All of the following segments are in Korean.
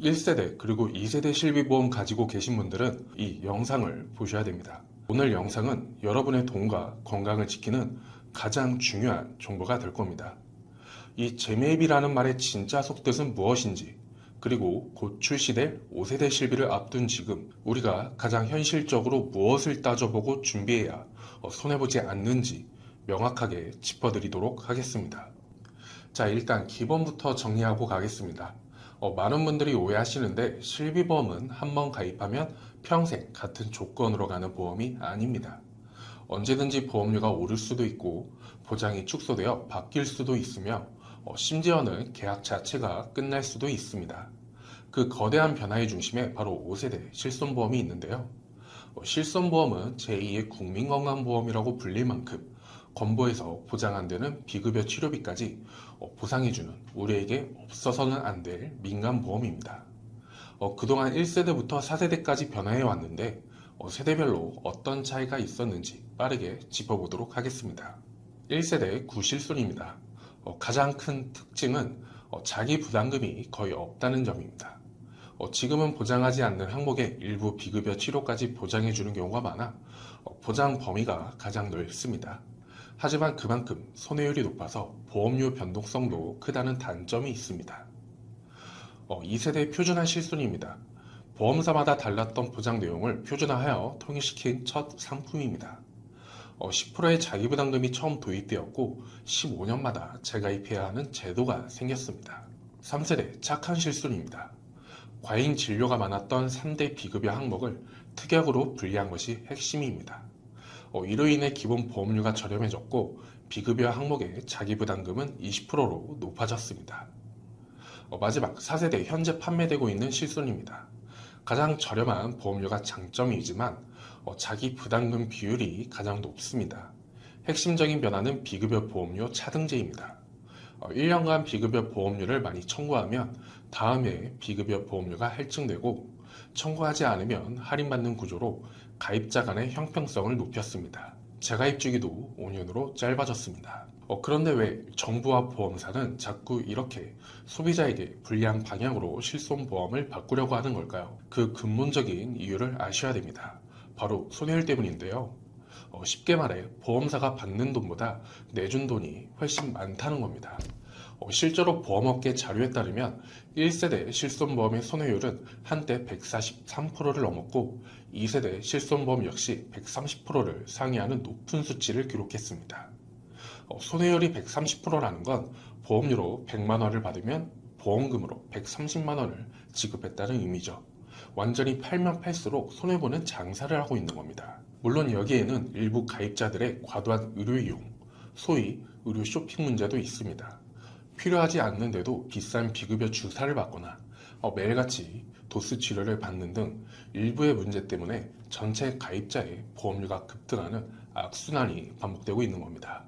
1세대 그리고 2세대 실비보험 가지고 계신 분들은 이 영상을 보셔야 됩니다. 오늘 영상은 여러분의 돈과 건강을 지키는 가장 중요한 정보가 될 겁니다. 이 재매입이라는 말의 진짜 속뜻은 무엇인지, 그리고 곧 출시될 5세대 실비를 앞둔 지금 우리가 가장 현실적으로 무엇을 따져보고 준비해야 손해보지 않는지 명확하게 짚어드리도록 하겠습니다. 자, 일단 기본부터 정리하고 가겠습니다. 많은 분들이 오해하시는데 실비보험은 한번 가입하면 평생 같은 조건으로 가는 보험이 아닙니다. 언제든지 보험료가 오를 수도 있고 보장이 축소되어 바뀔 수도 있으며 심지어는 계약 자체가 끝날 수도 있습니다. 그 거대한 변화의 중심에 바로 5세대 실손보험이 있는데요. 실손보험은 제2의 국민건강보험이라고 불릴 만큼 건보에서 보장 안 되는 비급여 치료비까지 보상해주는 우리에게 없어서는 안 될 민간보험입니다. 그동안 1세대부터 4세대까지 변화해 왔는데 세대별로 어떤 차이가 있었는지 빠르게 짚어보도록 하겠습니다. 1세대 구실손입니다. 가장 큰 특징은 자기 부담금이 거의 없다는 점입니다. 지금은 보장하지 않는 항목의 일부 비급여 치료까지 보장해주는 경우가 많아 보장 범위가 가장 넓습니다. 하지만 그만큼 손해율이 높아서 보험료 변동성도 크다는 단점이 있습니다. 2세대 표준화 실손입니다. 보험사마다 달랐던 보장 내용을 표준화하여 통일시킨 첫 상품입니다. 10%의 자기부담금이 처음 도입되었고 15년마다 재가입해야 하는 제도가 생겼습니다. 3세대 착한 실손입니다. 과잉 진료가 많았던 3대 비급여 항목을 특약으로 분리한 것이 핵심입니다. 이로 인해 기본 보험료가 저렴해졌고 비급여 항목의 자기부담금은 20%로 높아졌습니다. 마지막 4세대 현재 판매되고 있는 실손입니다. 가장 저렴한 보험료가 장점이지만 자기부담금 비율이 가장 높습니다. 핵심적인 변화는 비급여 보험료 차등제입니다. 1년간 비급여 보험료를 많이 청구하면 다음해 비급여 보험료가 할증되고 청구하지 않으면 할인받는 구조로 가입자 간의 형평성을 높였습니다. 재가입 주기도 5년으로 짧아졌습니다. 그런데 왜 정부와 보험사는 자꾸 이렇게 소비자에게 불리한 방향으로 실손보험을 바꾸려고 하는 걸까요? 그 근본적인 이유를 아셔야 됩니다. 바로 손해율 때문인데요. 쉽게 말해 보험사가 받는 돈보다 내준 돈이 훨씬 많다는 겁니다. 실제로 보험업계 자료에 따르면 1세대 실손보험의 손해율은 한때 143%를 넘었고 2세대 실손보험 역시 130%를 상회하는 높은 수치를 기록했습니다. 손해율이 130%라는 건 보험료로 100만 원을 받으면 보험금으로 130만 원을 지급했다는 의미죠. 완전히 팔면 팔수록 손해보는 장사를 하고 있는 겁니다. 물론 여기에는 일부 가입자들의 과도한 의료이용, 소위 의료 쇼핑 문제도 있습니다. 필요하지 않는데도 비싼 비급여 주사를 받거나 매일같이 도수 치료를 받는 등 일부의 문제 때문에 전체 가입자의 보험료가 급등하는 악순환이 반복되고 있는 겁니다.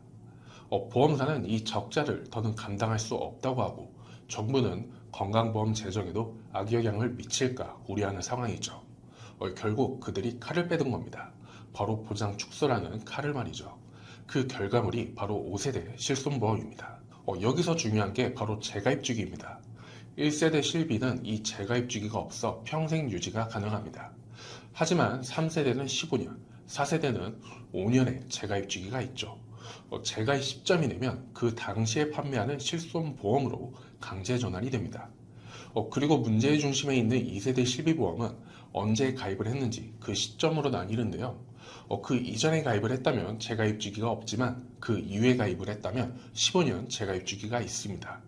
보험사는 이 적자를 더는 감당할 수 없다고 하고 정부는 건강보험 재정에도 악영향을 미칠까 우려하는 상황이죠. 결국 그들이 칼을 빼든 겁니다. 바로 보장 축소라는 칼을 말이죠. 그 결과물이 바로 5세대 실손보험입니다. 여기서 중요한 게 바로 재가입 주기입니다. 1세대 실비는 이 재가입 주기가 없어 평생 유지가 가능합니다. 하지만 3세대는 15년, 4세대는 5년의 재가입 주기가 있죠. 재가입 시점이 되면 그 당시에 판매하는 실손보험으로 강제 전환이 됩니다. 그리고 문제의 중심에 있는 2세대 실비보험은 언제 가입을 했는지 그 시점으로 나뉘는데요. 그 이전에 가입을 했다면 재가입 주기가 없지만 그 이후에 가입을 했다면 15년 재가입 주기가 있습니다.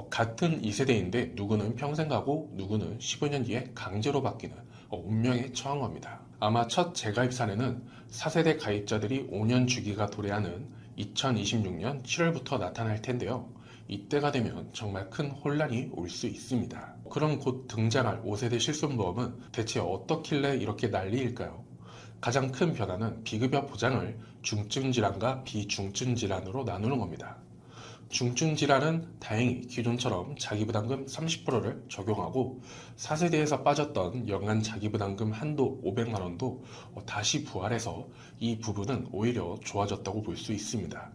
같은 2세대인데 누구는 평생 가고 누구는 15년 뒤에 강제로 바뀌는 운명에 처한 겁니다. 아마 첫 재가입 사례는 4세대 가입자들이 5년 주기가 도래하는 2026년 7월부터 나타날 텐데요. 이때가 되면 정말 큰 혼란이 올 수 있습니다. 그럼 곧 등장할 5세대 실손보험은 대체 어떻길래 이렇게 난리일까요? 가장 큰 변화는 비급여 보장을 중증질환과 비중증질환으로 나누는 겁니다. 중증질환은 다행히 기존처럼 자기부담금 30%를 적용하고 4세대에서 빠졌던 연간 자기부담금 한도 500만 원도 다시 부활해서 이 부분은 오히려 좋아졌다고 볼 수 있습니다.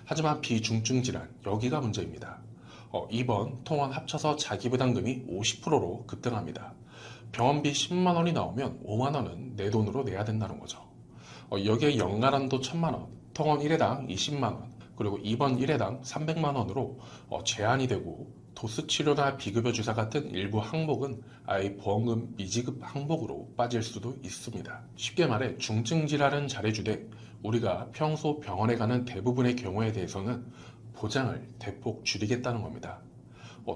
하지만 비중증질환, 여기가 문제입니다. 입원, 통원 합쳐서 자기부담금이 50%로 급등합니다. 병원비 10만 원이 나오면 5만 원은 내 돈으로 내야 된다는 거죠. 여기에 연간한도 1,000만 원, 통원 1회당 20만 원, 그리고 입원 1회당 300만 원으로 제한이 되고 도수 치료나 비급여 주사 같은 일부 항목은 아예 보험금 미지급 항목으로 빠질 수도 있습니다. 쉽게 말해 중증 질환은 잘해주되 우리가 평소 병원에 가는 대부분의 경우에 대해서는 보장을 대폭 줄이겠다는 겁니다.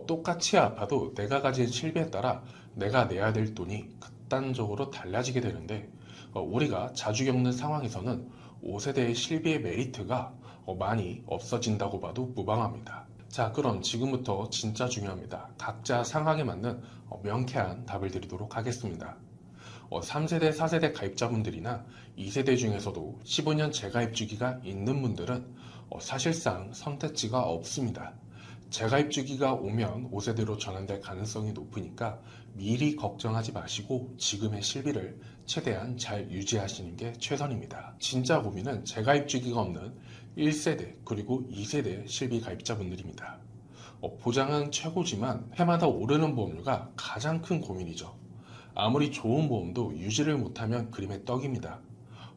똑같이 아파도 내가 가진 실비에 따라 내가 내야 될 돈이 극단적으로 달라지게 되는데 우리가 자주 겪는 상황에서는 5세대의 실비의 메리트가 많이 없어진다고 봐도 무방합니다. 자, 그럼 지금부터 진짜 중요합니다. 각자 상황에 맞는 명쾌한 답을 드리도록 하겠습니다. 3세대, 4세대 가입자분들이나 2세대 중에서도 15년 재가입 주기가 있는 분들은 사실상 선택지가 없습니다. 재가입 주기가 오면 5세대로 전환될 가능성이 높으니까 미리 걱정하지 마시고 지금의 실비를 최대한 잘 유지하시는 게 최선입니다. 진짜 고민은 재가입 주기가 없는 1세대 그리고 2세대 실비 가입자분들입니다. 보장은 최고지만 해마다 오르는 보험료가 가장 큰 고민이죠. 아무리 좋은 보험도 유지를 못하면 그림의 떡입니다.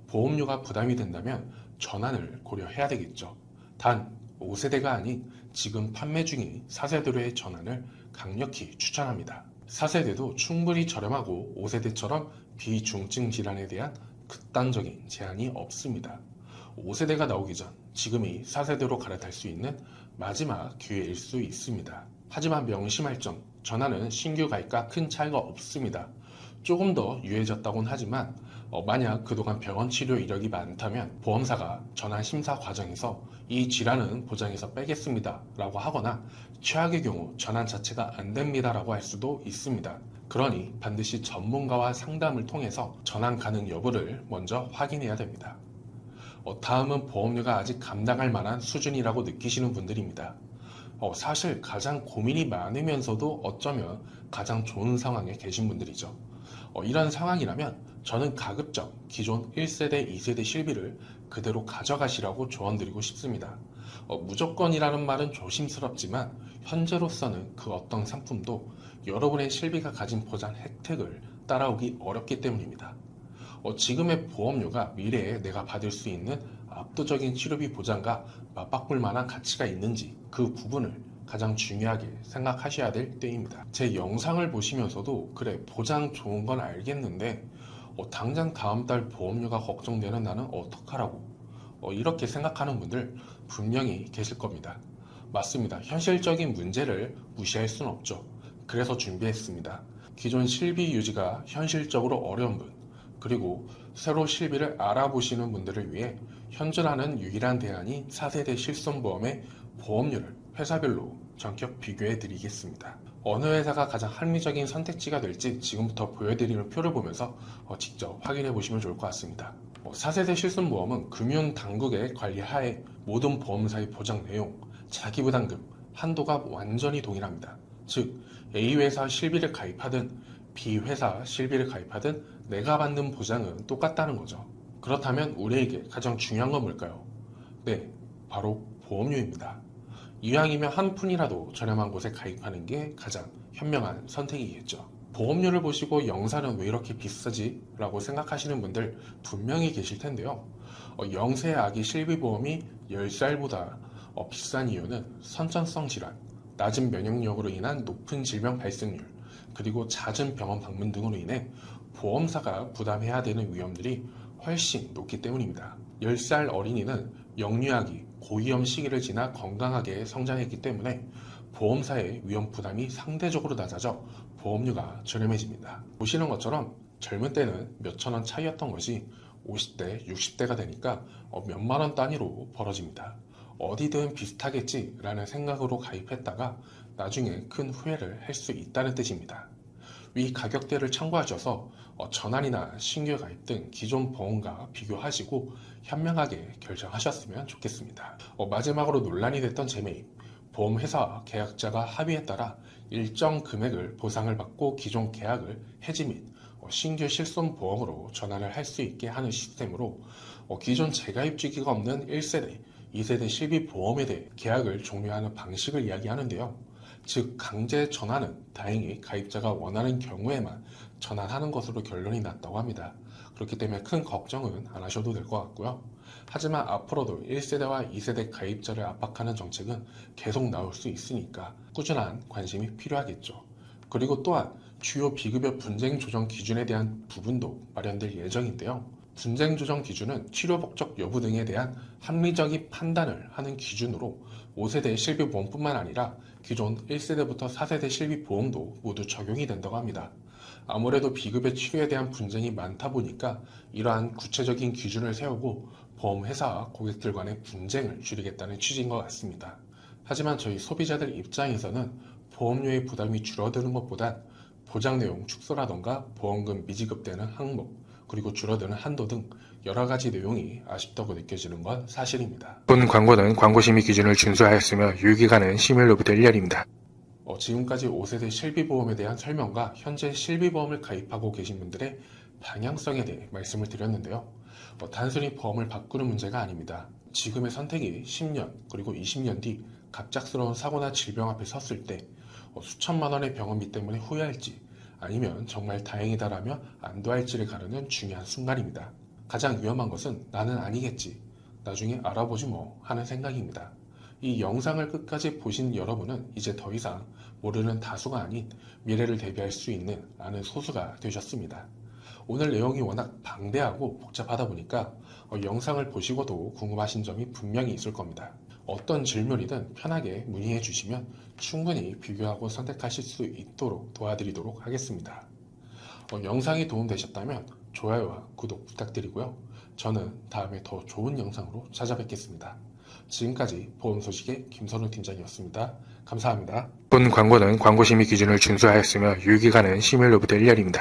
보험료가 부담이 된다면 전환을 고려해야 되겠죠. 단 5세대가 아닌 지금 판매 중인 4세대로의 전환을 강력히 추천합니다. 4세대도 충분히 저렴하고 5세대처럼 비중증 질환에 대한 극단적인 제한이 없습니다. 5세대가 나오기 전 지금이 4세대로 갈아탈 수 있는 마지막 기회일 수 있습니다. 하지만 명심할 점, 전환은 신규 가입과 큰 차이가 없습니다. 조금 더 유해졌다고는 하지만 만약 그동안 병원 치료 이력이 많다면 보험사가 전환 심사 과정에서 이 질환은 보장에서 빼겠습니다 라고 하거나 최악의 경우 전환 자체가 안 됩니다 라고 할 수도 있습니다. 그러니 반드시 전문가와 상담을 통해서 전환 가능 여부를 먼저 확인해야 됩니다. 다음은 보험료가 아직 감당할 만한 수준이라고 느끼시는 분들입니다. 사실 가장 고민이 많으면서도 어쩌면 가장 좋은 상황에 계신 분들이죠. 이런 상황이라면 저는 가급적 기존 1세대, 2세대 실비를 그대로 가져가시라고 조언드리고 싶습니다. 무조건이라는 말은 조심스럽지만 현재로서는 그 어떤 상품도 여러분의 실비가 가진 보장 혜택을 따라오기 어렵기 때문입니다. 지금의 보험료가 미래에 내가 받을 수 있는 압도적인 치료비 보장과 맞바꿀 만한 가치가 있는지 그 부분을 가장 중요하게 생각하셔야 될 때입니다. 제 영상을 보시면서도 그래 보장 좋은 건 알겠는데 당장 다음 달 보험료가 걱정되는 나는 어떡하라고 이렇게 생각하는 분들 분명히 계실 겁니다. 맞습니다. 현실적인 문제를 무시할 수는 없죠. 그래서 준비했습니다. 기존 실비 유지가 현실적으로 어려운 분 그리고 새로 실비를 알아보시는 분들을 위해 현존하는 유일한 대안이 4세대 실손보험의 보험료를 회사별로 전격 비교해 드리겠습니다. 어느 회사가 가장 합리적인 선택지가 될지 지금부터 보여드리는 표를 보면서 직접 확인해 보시면 좋을 것 같습니다. 4세대 실손보험은 금융당국의 관리 하에 모든 보험사의 보장 내용, 자기부담금, 한도가 완전히 동일합니다. 즉 A회사 실비를 가입하든 B회사 실비를 가입하든 내가 받는 보장은 똑같다는 거죠. 그렇다면 우리에게 가장 중요한 건 뭘까요? 네, 바로 보험료입니다. 이왕이면 한 푼이라도 저렴한 곳에 가입하는 게 가장 현명한 선택이겠죠. 보험료를 보시고 영사는 왜 이렇게 비싸지? 라고 생각하시는 분들 분명히 계실 텐데요. 영세 아기 실비보험이 10살보다 비싼 이유는 선천성 질환, 낮은 면역력으로 인한 높은 질병 발생률, 그리고 잦은 병원 방문 등으로 인해 보험사가 부담해야 되는 위험들이 훨씬 높기 때문입니다. 10살 어린이는 영유아기, 고위험 시기를 지나 건강하게 성장했기 때문에 보험사의 위험 부담이 상대적으로 낮아져 보험료가 저렴해집니다. 보시는 것처럼 젊은 때는 몇천 원 차이였던 것이 50대, 60대가 되니까 몇만 원 단위로 벌어집니다. 어디든 비슷하겠지 라는 생각으로 가입했다가 나중에 큰 후회를 할 수 있다는 뜻입니다. 위 가격대를 참고하셔서 전환이나 신규 가입 등 기존 보험과 비교하시고 현명하게 결정하셨으면 좋겠습니다. 마지막으로 논란이 됐던 재매입. 보험회사와 계약자가 합의에 따라 일정 금액을 보상을 받고 기존 계약을 해지 및 신규 실손보험으로 전환을 할 수 있게 하는 시스템으로 기존 재가입 주기가 없는 1세대, 2세대 실비보험에 대해 계약을 종료하는 방식을 이야기하는데요. 즉 강제 전환은 다행히 가입자가 원하는 경우에만 전환하는 것으로 결론이 났다고 합니다. 그렇기 때문에 큰 걱정은 안 하셔도 될 것 같고요. 하지만 앞으로도 1세대와 2세대 가입자를 압박하는 정책은 계속 나올 수 있으니까 꾸준한 관심이 필요하겠죠. 그리고 또한 주요 비급여 분쟁 조정 기준에 대한 부분도 마련될 예정인데요. 분쟁 조정 기준은 치료 목적 여부 등에 대한 합리적인 판단을 하는 기준으로 5세대 실비보험뿐만 아니라 기존 1세대부터 4세대 실비보험도 모두 적용이 된다고 합니다. 아무래도 비급여 치료에 대한 분쟁이 많다 보니까 이러한 구체적인 기준을 세우고 보험회사와 고객들 간의 분쟁을 줄이겠다는 취지인 것 같습니다. 하지만 저희 소비자들 입장에서는 보험료의 부담이 줄어드는 것보단 보장 내용 축소라던가 보험금 미지급되는 항목, 그리고 줄어드는 한도 등 여러 가지 내용이 아쉽다고 느껴지는 건 사실입니다. 본 광고는 광고심의 기준을 준수하였으며 유효기간은 심의일로부터 1년입니다. 지금까지 5세대 실비보험에 대한 설명과 현재 실비보험을 가입하고 계신 분들의 방향성에 대해 말씀을 드렸는데요. 단순히 보험을 바꾸는 문제가 아닙니다. 지금의 선택이 10년 그리고 20년 뒤 갑작스러운 사고나 질병 앞에 섰을 때 수천만 원의 병원비 때문에 후회할지 아니면 정말 다행이다라며 안도할지를 가르는 중요한 순간입니다. 가장 위험한 것은 나는 아니겠지, 나중에 알아보지 뭐 하는 생각입니다. 이 영상을 끝까지 보신 여러분은 이제 더 이상 모르는 다수가 아닌 미래를 대비할 수 있는 아는 소수가 되셨습니다. 오늘 내용이 워낙 방대하고 복잡하다 보니까 영상을 보시고도 궁금하신 점이 분명히 있을 겁니다. 어떤 질문이든 편하게 문의해 주시면 충분히 비교하고 선택하실 수 있도록 도와드리도록 하겠습니다. 영상이 도움되셨다면 좋아요와 구독 부탁드리고요. 저는 다음에 더 좋은 영상으로 찾아뵙겠습니다. 지금까지 보험 소식의 김선우 팀장이었습니다. 감사합니다. 본 광고는 광고심의 기준을 준수하였으며 유효기간은 심의일로부터 1년입니다.